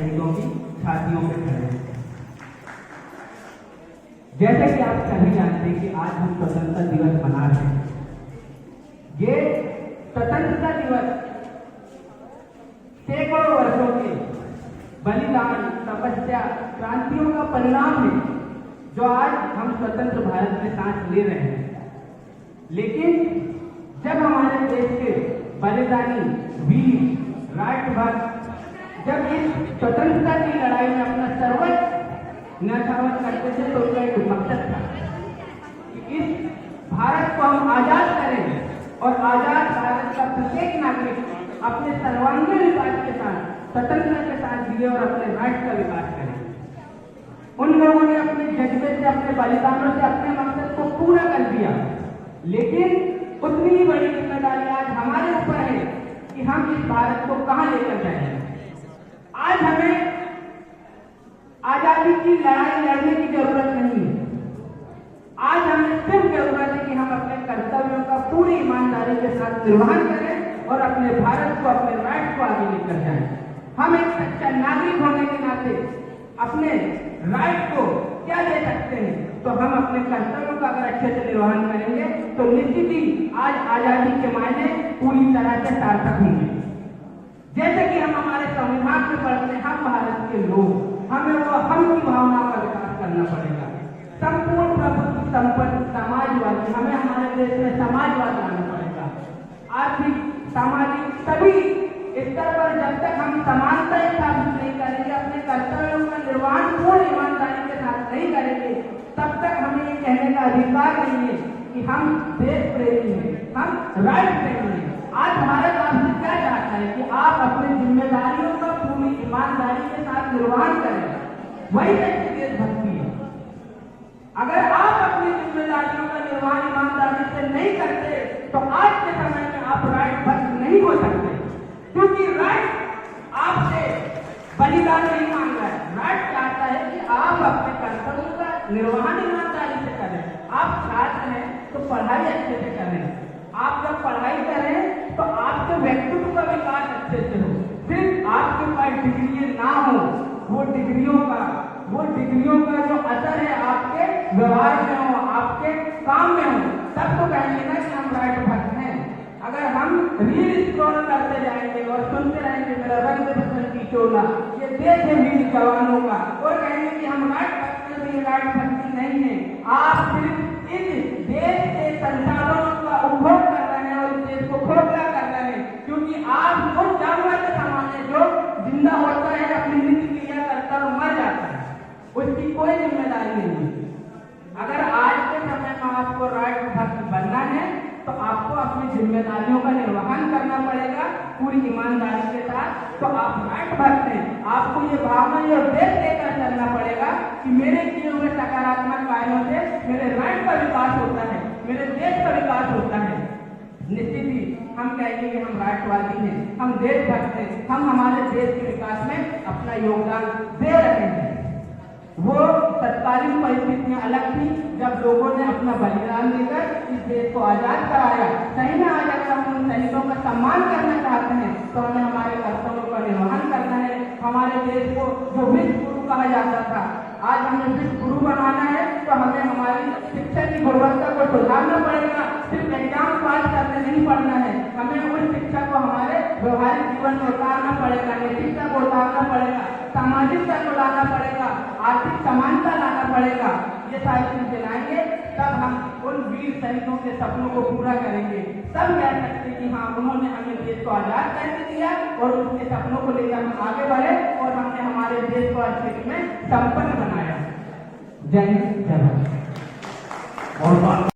सैनिकों की छातियों पे खड़े हैं। जैसे कि आप सभी जानते हैं कि आज हम स्वतंत्रता दिवस मना रहे हैं। ये स्वतंत्रता दिवस सैकड़ों वर्षों के बलिदान, तपस्या, क्रांतियों का परिणाम है जो आज हम स्वतंत्र भारत में सांस ले रहे हैं। लेकिन जब हमारे देश के बलिदानी वीर राष्ट्रभक्त जब इस स्वतंत्रता की लड़ाई में अपना सर्वस्व न्यौछावर करते थे तो उसका एक मकसद था कि इस भारत को हम आजाद करें और आजाद भारत का प्रत्येक नागरिक अपने सर्वांगीण विकास के साथ, स्वतंत्रता के साथ जिए और अपने राष्ट्र का विकास करें। उन लोगों ने अपने जज्बे से, अपने बलिदानों से अपने मकसद को पूरा कर दिया। लेकिन उतनी ही बड़ी जिम्मेदारी आज हमारे ऊपर है कि हम इस भारत को कहां लेकर जाएंगे। आज हमें आजादी की लड़ाई लड़ने की जरूरत नहीं है। आज हमें सिर्फ जरूरत है कि हम अपने कर्तव्यों का पूरी ईमानदारी के साथ निर्वहन करें और अपने भारत को, अपने राष्ट्र को आगे लेकर जाएं। हम एक सच्चा नागरिक होने के नाते अपने राष्ट्र को क्या दे सकते हैं, तो हम अपने कर्तव्यों का अगर अच्छे से निर्वहन करेंगे तो निश्चित ही आज आजादी के मायने पूरी तरह से सार्थक होंगे। जैसे कि हम हमारे संविधान में पढ़ते हैं, हम भारत के लोग, हमें वो हम की भावना का विकास करना पड़ेगा। संपूर्ण प्रभुत्व संपन्न समाजवादी, हमें हमारे देश में समाजवाद लाना पड़ेगा। आर्थिक, सामाजिक सभी स्तर पर जब तक हम समानता स्थापित नहीं करेंगे, अपने कर्तव्यों का निर्वहन पूर्ण ईमानदारी के साथ नहीं करेंगे, तब तक हमें ये कहने का अधिकार नहीं है कि हम देश प्रेमी हैं, हम राष्ट्र प्रेमी हैं। आज भारत आपसे क्या चाहता है कि आप अपनी जिम्मेदारियों का पूरी ईमानदारी के साथ निर्वहन करें। वही सच्ची देशभक्ति है। अगर आप अपनी जिम्मेदारियों का निर्वहन ईमानदारी से नहीं करते तो आज के समय में आप राष्ट्रभक्त नहीं हो सकते, क्योंकि राष्ट्र आपसे बलिदान नहीं मांग रहा है। राष्ट्र चाहता है कि आप अपने कर्तव्यों का निर्वहन ईमानदारी से करें। आप छात्र हैं तो पढ़ाई अच्छे से करें। आप जब पढ़ाई करें तो आपके व्यक्तित्व का विकास अच्छे से हो। सिर्फ आपके पास डिग्री ना हो, वो डिग्रियों का जो असर है आपके व्यवहार में हो, आपके काम में हो, तब तो कहेंगे ना कि हम राष्ट्रभक्त हैं। अगर हम रील स्क्रॉल करते जाएंगे और सुनते रहेंगे मेरा रंग बसंती चोला, ये देश है वीर जवानों का, और कहेंगे कि हम राष्ट्रभक्त हैं, तो ये राष्ट्रभक्ति नहीं है। आप सिर्फ इस देश के संसाधनों का उपभोग कर रहे हैं और इस देश को खोखला कर रहे हैं, क्योंकि आप उस जानवर के समान है जो जिंदा होता है, अपनी नित्य क्रिया करता और मर जाता है, उसकी कोई जिम्मेदारी नहीं है। अगर आज के समय में आपको राष्ट्रभक्त बनना है तो आपको अपनी जिम्मेदारियों का निर्वहन करना पड़ेगा पूरी ईमानदारी के साथ। तो आप राष्ट्रभक्त हैं, आपको ये भावना, ये देश लेकर चलना पड़ेगा कि मेरे किए हुए सकारात्मक कार्यों से मेरे राष्ट्र का विकास होता है, मेरे देश का विकास होता है। निश्चित ही हम कहेंगे कि हम राष्ट्रवादी हैं, हम देशभक्त हैं, हम हमारे देश के विकास में अपना योगदान दे रहे हैं। वो तत्कालीन परिस्थितियां अलग थी जब लोगों ने अपना बलिदान देकर इस देश को आजाद कराया। सही में आज अगर हम उन सैनिकों का सम्मान करना चाहते हैं तो हमें हमारे कर्तव्यों का निर्वहन करना है। हमारे देश को जो विश्व गुरु कहा जाता था, आज हमें विश्व गुरु बनाना है तो हमें हमारी शिक्षा की गुणवत्ता को सुधारना पड़ेगा। सिर्फ एग्जाम पास करने नहीं पढ़ना है, हमें उस शिक्षा को हमारे व्यवहारिक जीवन में उतारना पड़ेगा, नैतिकता को उतारना पड़ेगा, सामाजिकता को लाना पड़ेगा, आर्थिक समानता लाना पड़ेगा। ये सारी चीजें लाएंगे तब हम उन वीर सैनिकों के सपनों को पूरा करेंगे। तब कह सकते कि हाँ, उन्होंने हमें देश को आजाद करके दिया और उसके सपनों को लेकर हम आगे बढ़े और हमने हमारे देश को अच्छे में संपन्न बनाया। जय हिंद, जय भारत। और